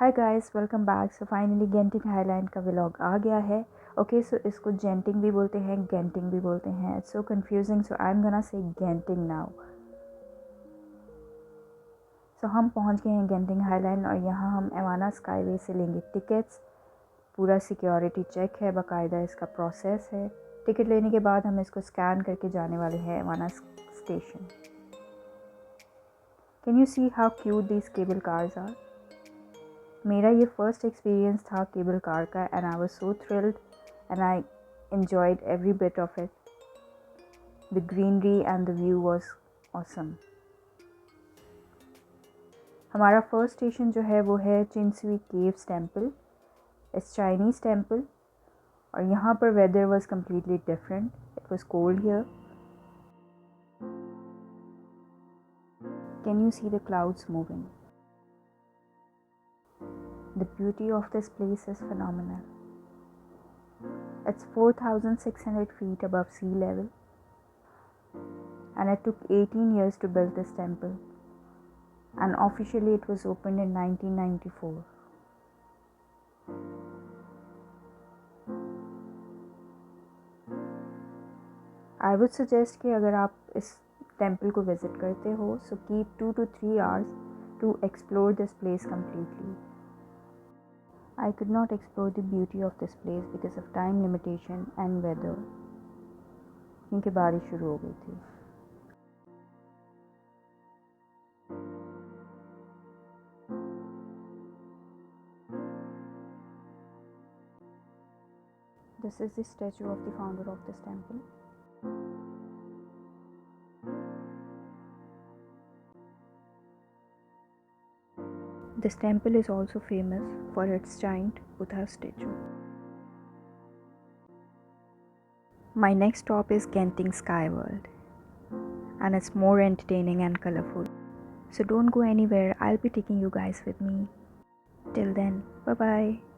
हाय guys, welcome back. So finally Genting Highland का vlog आ गया है। ओके, सो इसको जेंटिंग भी बोलते हैं, गेंटिंग भी बोलते हैं। It's so confusing, so I am gonna say Genting now. सो हम पहुंच गए हैं गेंटिंग हाईलैंड और यहाँ हम एवाना स्काईवे से लेंगे टिकट्स। पूरा सिक्योरिटी चेक है, बाकायदा इसका प्रोसेस है। टिकट लेने के बाद हम इसको स्कैन करके जाने वाले हैं Awana station. Can you see how cute these cable cars are? मेरा ये फर्स्ट एक्सपीरियंस था केबल कार का and I was so thrilled and I enjoyed every bit of it. The greenery and the view was awesome. हमारा first station जो है वो है Chin Swee caves temple. It's Chinese temple और यहाँ पर weather was completely different. It was cold here. Can you see the clouds moving? The beauty of this place is phenomenal. It's 4,600 feet above sea level, and it took 18 years to build this temple, and officially it was opened in 1994. I would suggest कि अगर आप इस temple को visit करते हो, so keep 2 to 3 hours to explore this place completely. I could not explore the beauty of this place because of time limitation and weather, क्योंकि बारिश शुरू हो गई थी। This is the statue of the founder of this temple. This temple is also famous for its giant Buddha statue. My next stop is Genting Sky World, and it's more entertaining and colorful. So don't go anywhere, I'll be taking you guys with me. Till then, bye bye.